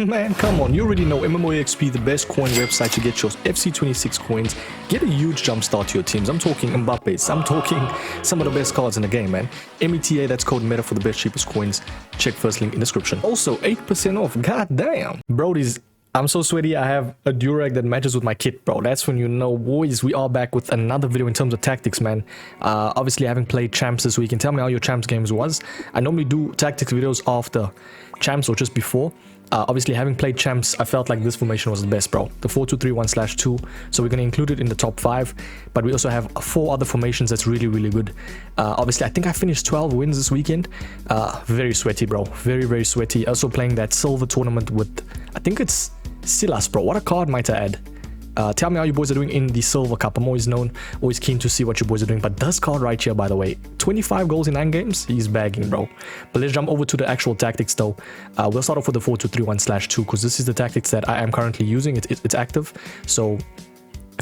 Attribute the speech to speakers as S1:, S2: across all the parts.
S1: Man, come on, you already know MMOEXP, the best coin website to get your FC26 coins. Get a huge jump start to your teams. I'm talking Mbappe's, I'm talking some of the best cards in the game, man. META, that's code META for the best cheapest coins. Check first link in description. Also, 8% off, god damn. Brodies, I'm so sweaty, I have a durag that matches with my kit, bro. That's when you know, boys, we are back with another video in terms of tactics, man. Obviously, I haven't played champs this week. Tell me how your champs games was. I normally do tactics videos after champs or just before. Obviously, having played champs, I felt like this formation was the best, bro. The 4-2-3-1/2. So we're going to include it in the top 5. But we also have 4 other formations that's really, really good. Obviously, I think I finished 12 wins this weekend. Very sweaty, bro. Very, very sweaty. Also playing that silver tournament with, I think it's Silas, bro. What a card might I add? Tell me how you boys are doing in the Silver Cup. I'm always keen to see what you boys are doing. But this card right here, by the way, 25 goals in 9 games, he's bagging, bro. But let's jump over to the actual tactics, though. We'll start off with the 4-2-3-1/2 because this is the tactics that I am currently using. It's active. So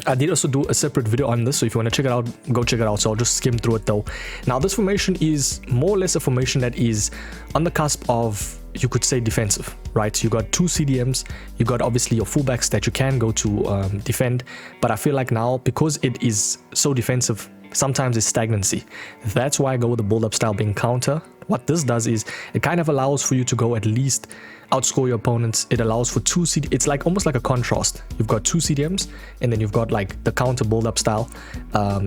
S1: I did also do a separate video on this, so if you want to check it out, go check it out. So I'll just skim through it, though. Now, this formation is more or less a formation that is on the cusp of, you could say, defensive, right? You got 2 CDMs, you got obviously your fullbacks that you can go to defend, but I feel like now, because it is so defensive, sometimes it's stagnancy. That's why I go with the build-up style being counter. What this does is it kind of allows for you to go at least outscore your opponents. It allows for 2 CD. It's like almost like a contrast. You've got 2 CDMs and then you've got like the counter build-up style.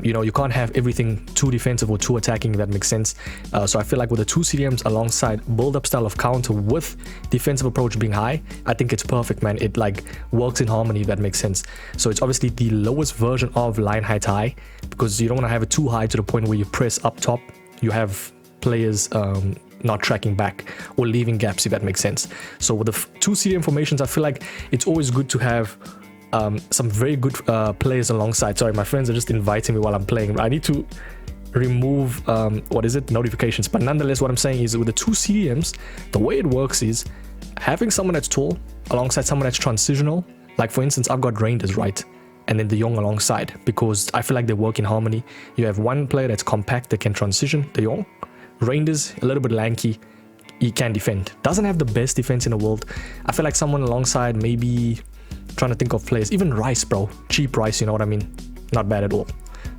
S1: You know, you can't have everything too defensive or too attacking, if that makes sense. So I feel like with the 2 CDMs alongside build-up style of counter with defensive approach being high, I think it's perfect, man. It like works in harmony, if that makes sense. So it's obviously the lowest version of line height high, because you don't want to have it too high to the point where you press up top. You have players not tracking back or leaving gaps, if that makes sense. So with the 2 CDM formations, I feel like it's always good to have some very good players alongside. Sorry, my friends are just inviting me while I'm playing. I need to remove notifications. But nonetheless, what I'm saying is with the 2 CDMs, the way it works is having someone that's tall alongside someone that's transitional. Like for instance, I've got Rangers, right? And then De Jong alongside, because I feel like they work in harmony. You have one player that's compact that can transition, De Jong. Reinders, a little bit lanky, he can defend. Doesn't have the best defense in the world. I feel like someone alongside, maybe trying to think of players. Even Rice, bro. Cheap Rice, you know what I mean? Not bad at all.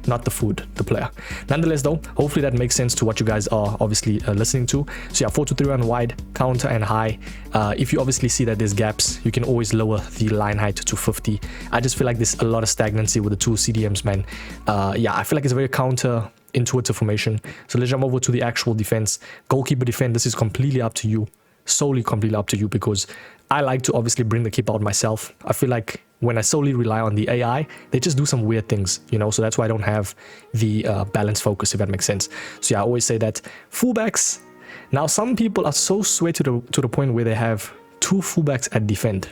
S1: Not the food, the player. Nonetheless, though, hopefully that makes sense to what you guys are obviously listening to. So yeah, 4-2-3-1 wide, counter and high. If you obviously see that there's gaps, you can always lower the line height to 50. I just feel like there's a lot of stagnancy with the 2 CDMs, man. Yeah, I feel like it's a very counter intuitive formation. So let's jump over to the actual defense. Goalkeeper defend, this is completely up to you. Solely completely up to you, because I like to obviously bring the keeper out myself. I feel like when I solely rely on the AI, they just do some weird things, you know, so that's why I don't have the balance focus, if that makes sense. So yeah, I always say that. Fullbacks, now some people are so sweaty to the point where they have 2 fullbacks at defend.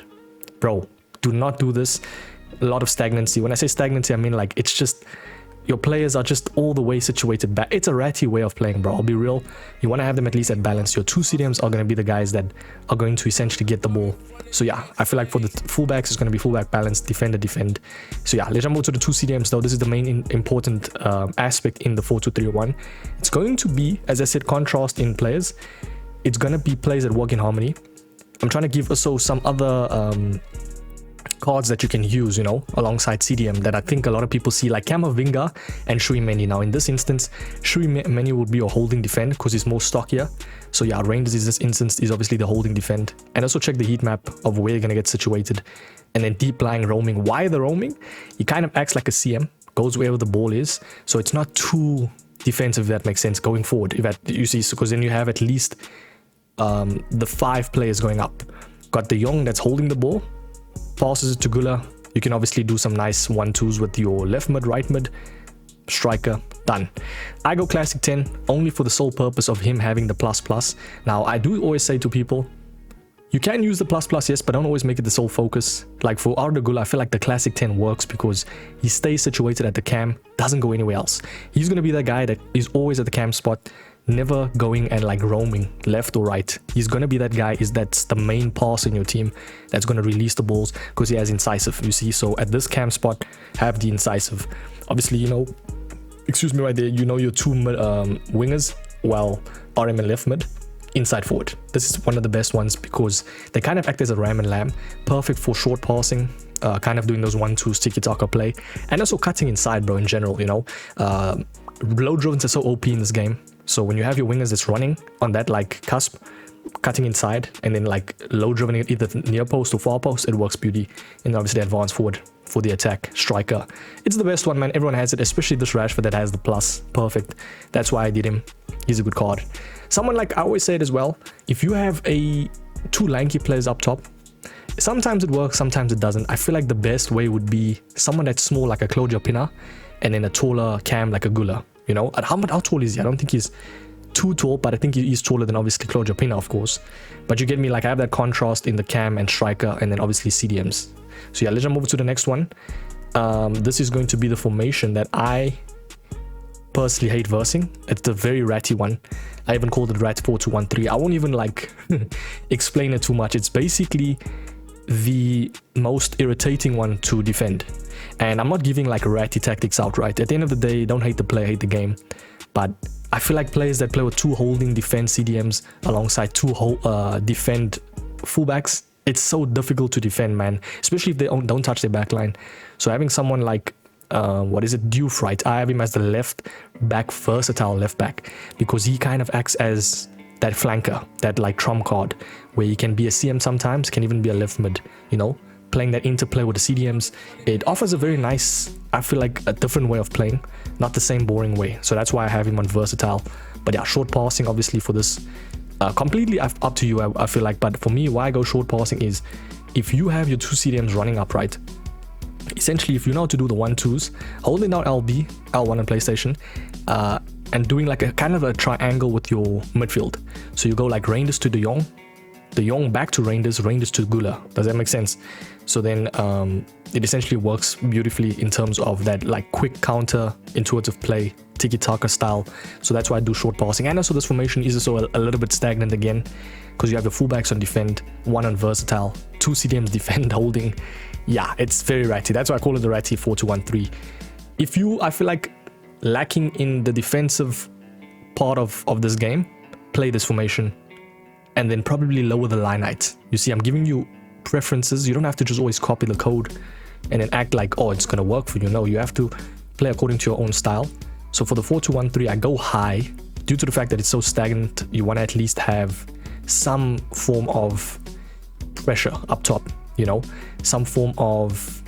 S1: Bro, do not do this. A lot of stagnancy. When I say stagnancy, I mean like it's just your players are just all the way situated back. It's a ratty way of playing, bro. I'll be real. You want to have them at least at balance. Your 2 CDMs are going to be the guys that are going to essentially get the ball. So yeah, I feel like for the fullbacks, it's going to be fullback balance, defender, defend. So yeah, let's jump over to the 2 CDMs, though. This is the main important aspect in the 4-2-3-1. It's going to be, as I said, contrast in players. It's going to be players that work in harmony. I'm trying to give also some other cards that you can use, you know, alongside CDM that I think a lot of people see, like Camavinga and Shui Meni. Now in this instance, Shui Meni would be a holding defend because he's more stockier. So yeah, Rangers in this instance is obviously the holding defend. And also check the heat map of where you're going to get situated. And then deep lying roaming. Why the roaming? He kind of acts like a CM, goes wherever the ball is. So it's not too defensive, if that makes sense, going forward. If that, you see, because then you have at least the 5 players going up. Got De Jong that's holding the ball. Passes it to Gula. You can obviously do some nice 1-2s with your left mid, right mid, striker, done. I go classic 10 only for the sole purpose of him having the ++. Now, I do always say to people, you can use the ++, yes, but don't always make it the sole focus. Like for Arda Gula, I feel like the classic 10 works because he stays situated at the cam, doesn't go anywhere else. He's going to be that guy that is always at the cam spot, never going and like roaming left or right. He's going to be that guy that's the main pass in your team that's going to release the balls because he has incisive, you see. So at this cam spot, have the incisive. Obviously, you know, excuse me right there, you know your 2 wingers, well, RM and left mid. inside forward. This is one of the best ones because they kind of act as a ram and lamb, perfect for short passing, kind of doing those 1-2 tiki-taka play, and also cutting inside, bro, in general, you know. Low drovens are so OP in this game, so when you have your wingers that's running on that like cusp, cutting inside, and then like low driven either near post or far post, it works beauty. And obviously advance forward for the attack striker. It's the best one, man. Everyone has it, especially this Rashford that has the plus. Perfect. That's why I did him. He's a good card. Someone like, I always say it as well, if you have two lanky players up top, sometimes it works, sometimes it doesn't. I feel like the best way would be someone that's small like a Claudia Pina, and then a taller cam like a Gula, you know. How tall is he? I don't think he's too tall, but I think he is taller than obviously Claudia Pina, of course. But you get me, like I have that contrast in the cam and striker, and then obviously CDMs. So yeah, let's jump over to the next one. This is going to be the formation that I personally hate versing. It's the very ratty one. I even called it rat 4-2-1-3. I won't even like explain it too much. It's basically the most irritating one to defend. And I'm not giving like ratty tactics outright. At the end of the day, don't hate the player, hate the game. But I feel like players that play with two holding defend CDMs alongside two defend fullbacks, it's so difficult to defend, man, especially if they don't touch their backline. So having someone like Diouf, right? I have him as the left back, versatile left back, because he kind of acts as that flanker, that like trump card, where he can be a CM sometimes, can even be a left mid, you know, playing that interplay with the CDMs. It offers a very nice, I feel like, a different way of playing, not the same boring way. So that's why I have him on versatile. But yeah, short passing obviously for this, completely up to you, I feel like. But for me, why I go short passing is if you have your two CDMs running upright, essentially if you know how to do the 1-2s, holding down LB, L1 on PlayStation, and doing like a kind of a triangle with your midfield. So you go like Reinders to De Jong back to Reinders to Gula. Does that make sense? So then it essentially works beautifully in terms of that like quick counter intuitive play, tiki-taka style. So that's why I do short passing. And also this formation is also a little bit stagnant again, because you have the fullbacks on defend, one on versatile, two CDMs defend holding. Yeah, it's very ratty. That's why I call it the ratty 4-2-1-3. If you, I feel like, lacking in the defensive part of this game, play this formation and then probably lower the line height. You see, I'm giving you preferences. You don't have to just always copy the code and then act like, oh, it's going to work for you. No, you have to play according to your own style. So for the 4-2-1-3, I go high. Due to the fact that it's so stagnant, you want to at least have some form of pressure up top, you know, some form of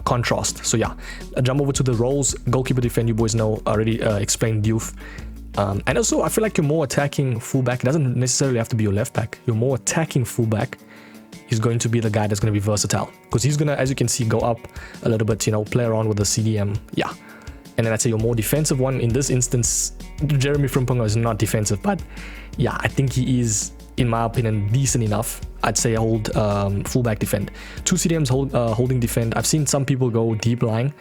S1: contrast. So yeah, I jump over to the roles. Goalkeeper, defend, you boys know, already explained Diouf. And also, I feel like your more attacking fullback, it doesn't necessarily have to be your left back. Your more attacking fullback is going to be the guy that's going to be versatile, because he's going to, as you can see, go up a little bit, you know, play around with the CDM. Yeah. And then I'd say your more defensive one, in this instance, Jeremy Frimpong is not defensive, but yeah, I think he is, in my opinion, decent enough. I'd say hold fullback defend. Two CDMs holding defend. I've seen some people go deep lying.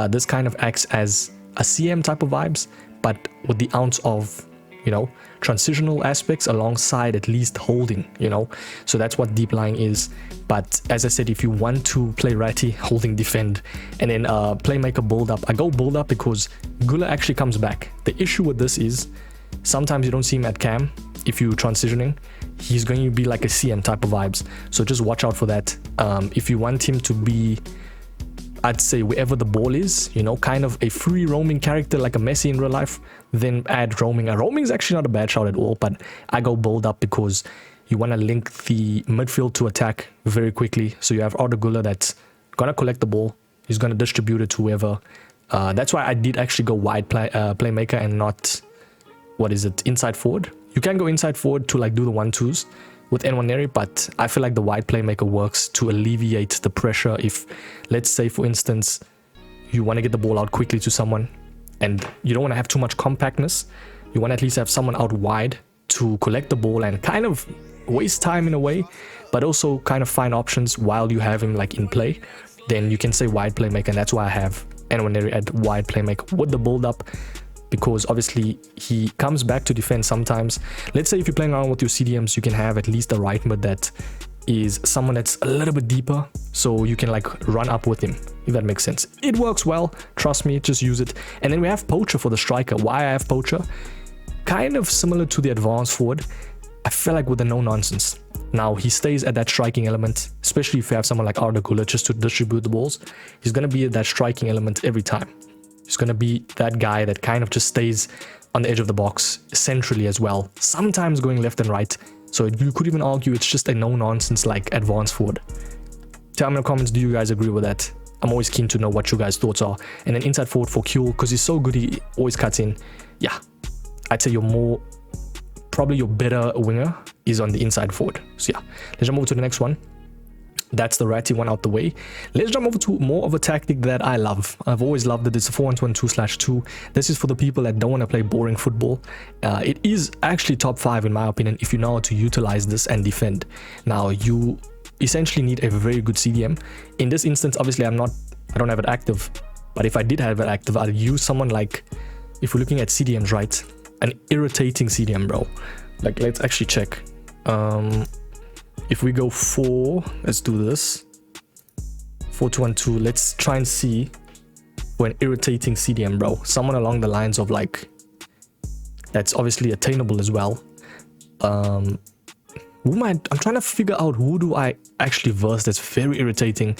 S1: This kind of acts as a CM type of vibes, but with the ounce of, you know, transitional aspects alongside at least holding, you know. So that's what deep lying is. But as I said, if you want to play ratty, holding defend, and then playmaker build up, I go build up because Gula actually comes back. The issue with this is sometimes you don't see him at cam. If you're transitioning, he's going to be like a CM type of vibes. So just watch out for that. If you want him to be, I'd say, wherever the ball is, you know, kind of a free roaming character like a Messi in real life, then add roaming. Roaming is actually not a bad shout at all, but I go build up because you want to link the midfield to attack very quickly. So you have Arda Gula that's going to collect the ball. He's going to distribute it to whoever. That's why I did actually go wide playmaker and not, inside forward. You can go inside forward to like do the 1-2s with Nwaneri, but I feel like the wide playmaker works to alleviate the pressure. If, let's say, for instance, you want to get the ball out quickly to someone and you don't want to have too much compactness, you want to at least have someone out wide to collect the ball and kind of waste time in a way, but also kind of find options while you have him like in play. Then you can say wide playmaker, and that's why I have Nwaneri at wide playmaker with the build up, because obviously he comes back to defend sometimes. Let's say if you're playing around with your CDMs, you can have at least a right mid that is someone that's a little bit deeper, so you can like run up with him, if that makes sense. It works well, trust me, just use it. And then we have Poacher for the striker. Why I have Poacher? Kind of similar to the advanced forward. I feel like with the no nonsense. Now he stays at that striking element, especially if you have someone like Arda Güler just to distribute the balls. He's going to be at that striking element every time. He's going to be that guy that kind of just stays on the edge of the box, centrally as well, sometimes going left and right. So you could even argue it's just a no-nonsense like advanced forward. Tell me in the comments, do you guys agree with that? I'm always keen to know what you guys' thoughts are. And then inside forward for Kuhl, because he's so good, he always cuts in. Yeah, I'd say probably your better winger is on the inside forward. So yeah, let's jump over to the next one. That's the ratty one out the way. Let's jump over to more of a tactic that I love. I've always loved it. It's a 4-1-2/2. This is for the people that don't want to play boring football. It is actually top 5 in my opinion if you know how to utilize this and defend. Now you essentially need a very good CDM. In this instance, obviously I don't have it active, but if I did have it active, I'd use someone like, if we're looking at CDMs, right, an irritating CDM, bro. Like, let's actually check. If we go let's do this 4-2-1-2. Let's try and see for an irritating CDM, bro. Someone along the lines of like, that's obviously attainable as well. I'm trying to figure out who do I actually verse that's very irritating,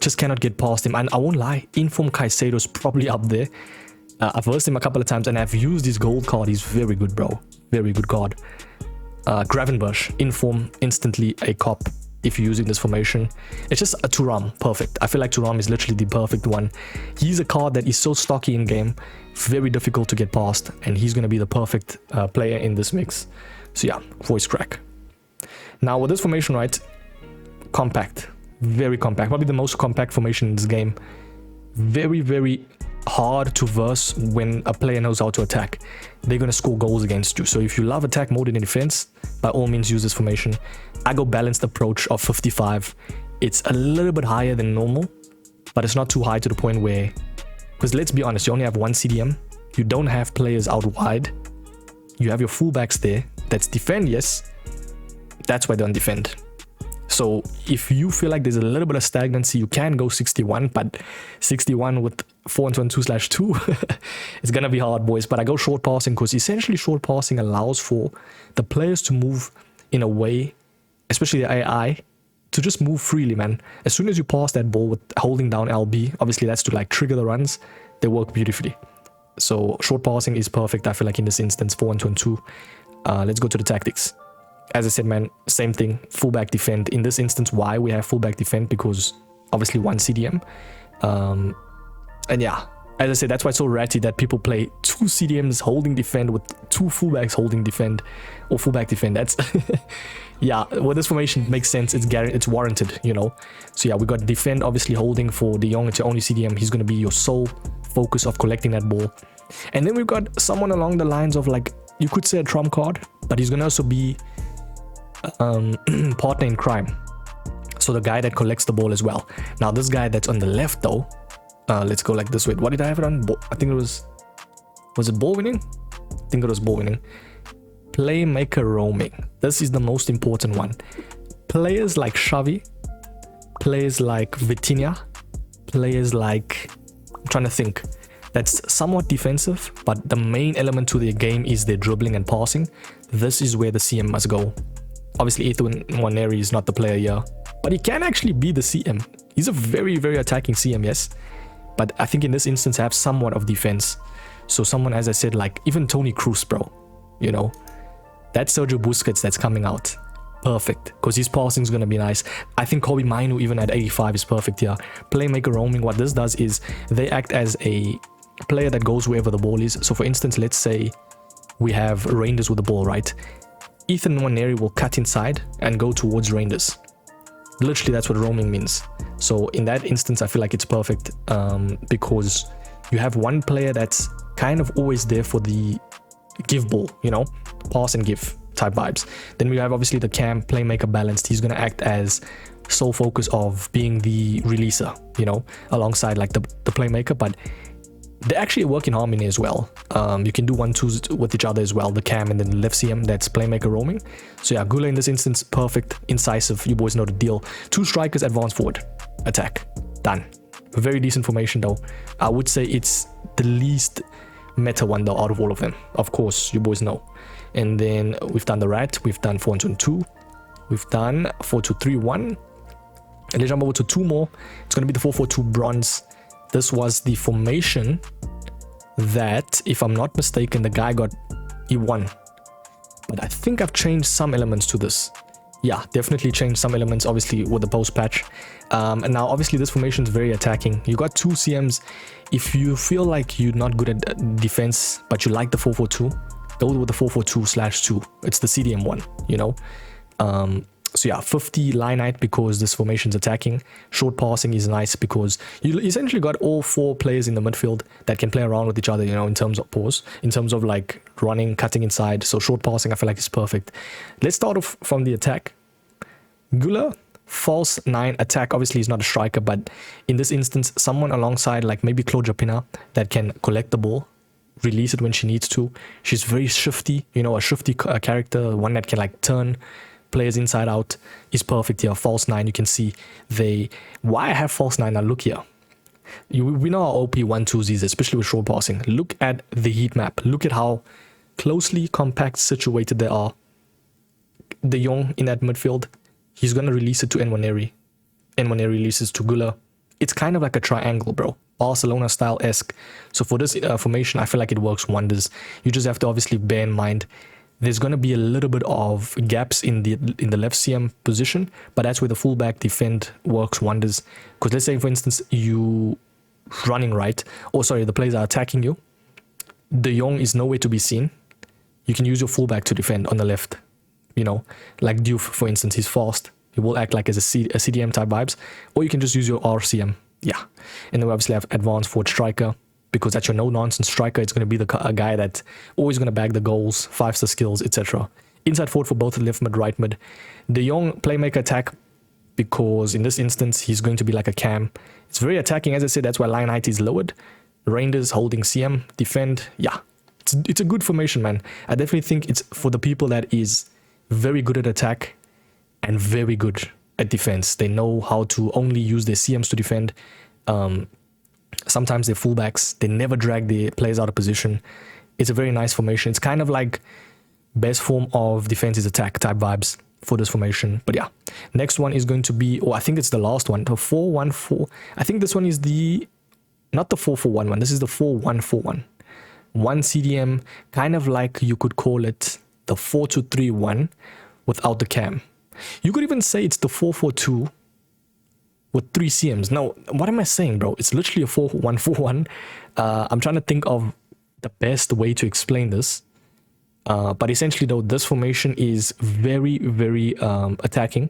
S1: just cannot get past him. And I won't lie, Inform Caicedo's probably up there. I've versed him a couple of times and I've used his gold card. He's very good, bro. Very good card. Gravenberch, Inform, instantly a cop if you're using this formation. It's just a Thuram, perfect. I feel like Thuram is literally the perfect one. He's a card that is so stocky in game, very difficult to get past, and he's going to be the perfect player in this mix. So yeah, voice crack. Now with this formation, right, compact, very compact, probably the most compact formation in this game. Very, very hard to verse when a player knows how to attack. They're going to score goals against you. So if you love attack more than defense, by all means use this formation. I go balanced approach of 55. It's a little bit higher than normal, but it's not too high to the point where, because let's be honest, you only have one CDM. You don't have players out wide. You have your fullbacks there. That's defend, yes. That's why they don't defend. So if you feel like there's a little bit of stagnancy, you can go 61, but 61 with 4-1-2/2, it's going to be hard, boys. But I go short passing because essentially short passing allows for the players to move in a way, especially the AI, to just move freely, man. As soon as you pass that ball with holding down LB, obviously that's to like trigger the runs, they work beautifully. So short passing is perfect, I feel like in this instance, 4-1-2. Let's go to the tactics. As I said, man, same thing, fullback defend. In this instance, why we have fullback defend? Because obviously one CDM. And yeah, as I said, that's why it's so ratty that people play 2 CDMs holding defend with 2 fullbacks holding defend or fullback defend. That's yeah, well, this formation makes sense. It's warranted, you know. So yeah, we got defend obviously holding for De Jong. It's your only CDM. He's going to be your sole focus of collecting that ball. And then we've got someone along the lines of like, you could say a trump card, but he's going to also be partner in crime, so the guy that collects the ball as well. Now this guy that's on the left though, let's go like this way. What did I have it on? I think it was it ball winning? I think it was ball winning. Playmaker roaming, this is the most important one. Players like Xavi, players like Vitinha, players like, I'm trying to think, that's somewhat defensive, but the main element to their game is their dribbling and passing. This is where the CM must go. Obviously, Ethan Nwaneri is not the player here, but he can actually be the CM. He's a very, very attacking CM, yes. But I think in this instance, I have somewhat of defense. So someone, as I said, like even Toni Kroos, bro, you know, that's Sergio Busquets that's coming out. Perfect, because his passing is going to be nice. I think Kobe Mainu, even at 85, is perfect here. Playmaker roaming, what this does is they act as a player that goes wherever the ball is. So for instance, let's say we have Reinders with the ball, right? Ethan Nwaneri will cut inside and go towards Reinders. Literally, that's what roaming means. So in that instance, I feel like it's perfect because you have one player that's kind of always there for the give ball, you know, pass and give type vibes. Then we have obviously the cam playmaker balanced. He's going to act as sole focus of being the releaser, you know, alongside like the playmaker, but they actually work in harmony as well. You can do 1-2s with each other as well, the cam and then the left CM, that's playmaker roaming. So yeah, Güler in this instance, perfect, incisive, you boys know the deal. 2 strikers, advance forward, attack, done. Very decent formation though. I would say it's the least meta one though out of all of them. Of course, you boys know. And then we've done the rat, we've done 4-2-2, we've done 4-2-3-1. And let's jump over to 2 more. It's going to be the 4-4-2 bronze. This was the formation that, if I'm not mistaken, the guy got E1. But I think I've changed some elements to this. Yeah, definitely changed some elements, obviously, with the post patch. And now, obviously, this formation is very attacking. You got 2 CMs. If you feel like you're not good at defense, but you like the 4-4-2, go with the 4-4-2/2. It's the CDM one, you know. So yeah, 50 line height because this formation's attacking. Short passing is nice because you essentially got all 4 players in the midfield that can play around with each other, you know, in terms of pause, in terms of like running, cutting inside. So short passing, I feel like is perfect. Let's start off from the attack. Gula, false 9 attack. Obviously, he's not a striker, but in this instance, someone alongside like maybe Claudia Pina that can collect the ball, release it when she needs to. She's very shifty, you know, a shifty character, one that can like turn players inside out is perfect here. False 9, you can see why I have false 9. Now look here, we know how OP 1-2s is, especially with short passing. Look at the heat map, look at how closely compact situated they are. De Jong in that midfield, he's going to release it to Nwaneri. Nwaneri releases to Gula. It's kind of like a triangle, bro, Barcelona style-esque. So for this formation, I feel like it works wonders. You just have to obviously bear in mind there's going to be a little bit of gaps in the left CM position, but that's where the fullback defend works wonders. Because let's say, for instance, you running right, or sorry, the players are attacking you. De Jong is nowhere to be seen. You can use your fullback to defend on the left. You know, like Diouf, for instance, he's fast. He will act like as a CDM type vibes, or you can just use your RCM. Yeah, and then we obviously have advanced forward striker, because that's your no-nonsense striker. It's going to be a guy that's always going to bag the goals, 5-star skills, etc. Inside forward for both left mid, right mid. De Jong, playmaker attack, because in this instance, he's going to be like a cam. It's very attacking, as I said, that's why line height is lowered. Reinders holding CM, defend, yeah. It's a good formation, man. I definitely think it's for the people that is very good at attack and very good at defense. They know how to only use their CMs to defend. Sometimes they're fullbacks. They never drag the players out of position. It's a very nice formation. It's kind of like best form of defense is attack type vibes for this formation. But yeah, next one is going to be, I think it's the last one, the 4-1-4. I think this one is not the 4-4-1 one. This is the 4-1-4-1. One CDM, kind of like you could call it the 4-2-3-1 without the cam. You could even say it's the 4-4-2 with 3 CMs. Now, what am I saying, bro? It's literally a 4-1-4-1. I'm trying to think of the best way to explain this. But essentially, though, this formation is very, very attacking.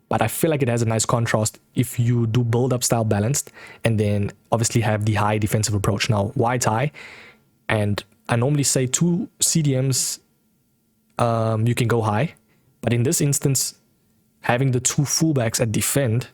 S1: But I feel like it has a nice contrast if you do build-up style balanced and then obviously have the high defensive approach. Now, why tie? And I normally say 2 CDMs, you can go high. But in this instance, having the 2 fullbacks at defend,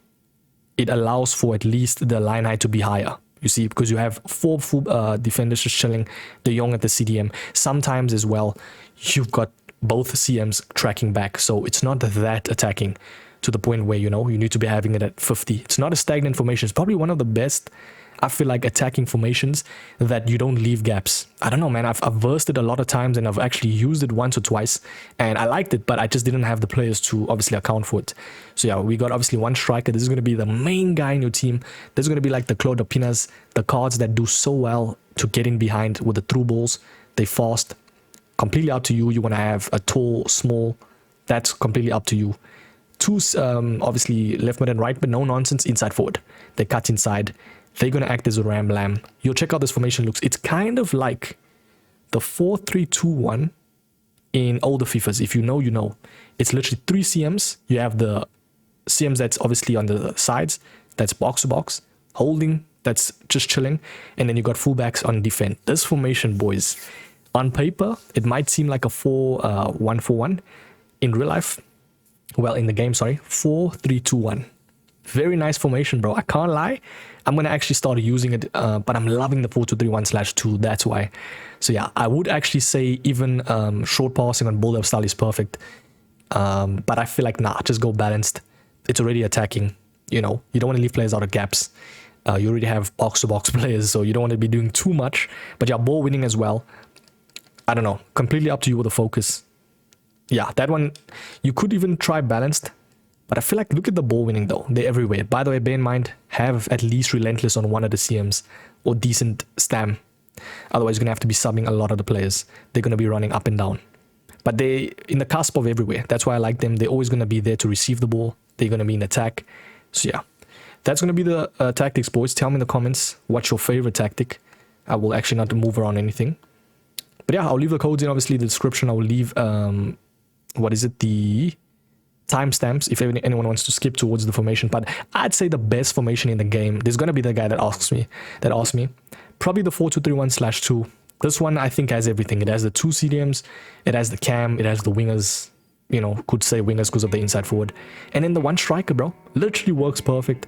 S1: it allows for at least the line height to be higher. You see, because you have 4 full defenders just chilling, De Jong at the CDM. Sometimes as well, you've got both CMs tracking back. So it's not that attacking to the point where, you know, you need to be having it at 50. It's not a stagnant formation. It's probably one of the best, I feel like, attacking formations that you don't leave gaps. I don't know, man. I've versed it a lot of times and I've actually used it once or twice and I liked it, but I just didn't have the players to obviously account for it. So yeah, we got obviously one striker. This is going to be the main guy in your team. This is going to be like the Claude Pinas, the cards that do so well to get in behind with the through balls. They fast. Completely up to you. You want to have a tall, small. That's completely up to you. 2, obviously left mid and right, but no nonsense inside forward. They cut inside. They're going to act as a ram lamb. You'll check out this formation looks. It's kind of like the 4-3-2-1 in older FIFAs. If you know, you know. It's literally 3 CMs. You have the CMs that's obviously on the sides. That's box to box. Holding, that's just chilling. And then you got fullbacks on defend. This formation, boys, on paper, it might seem like a 4-1-4-1. In real life, well, in the game, sorry, 4-3-2-1. Very nice formation, bro. I can't lie. I'm going to actually start using it, but I'm loving the 4-2-3-1/2. That's why. So yeah, I would actually say even short passing on build-up style is perfect. But I feel like, nah, just go balanced. It's already attacking. You know, you don't want to leave players out of gaps. You already have box-to-box players, so you don't want to be doing too much. But yeah, ball winning as well. I don't know, completely up to you with the focus. Yeah, that one, you could even try balanced, but I feel like, look at the ball winning though. They're everywhere. By the way, bear in mind, have at least relentless on one of the CMs or decent stam. Otherwise, you're going to have to be subbing a lot of the players. They're going to be running up and down. But they in the cusp of everywhere. That's why I like them. They're always going to be there to receive the ball. They're going to be in attack. So yeah, that's going to be the tactics, boys. Tell me in the comments what's your favorite tactic. I will actually not move around anything. But yeah, I'll leave the codes in, obviously, the description. I will leave, the timestamps if anyone wants to skip towards the formation. But I'd say the best formation in the game, there's going to be the guy that asks me, probably the 4-2-3-1/2. This one, I think, has everything. It has the 2 CDMs, it has the cam, it has the wingers, you know, could say wingers because of the inside forward. And then the 1 striker, bro, literally works perfect.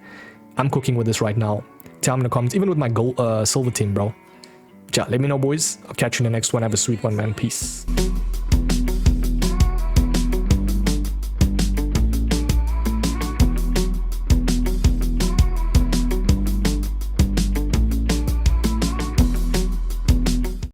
S1: I'm cooking with this right now. Tell me in the comments, even with my gold, silver team, bro. Yeah, let me know, boys. I'll catch you in the next one. Have a sweet one, man. Peace.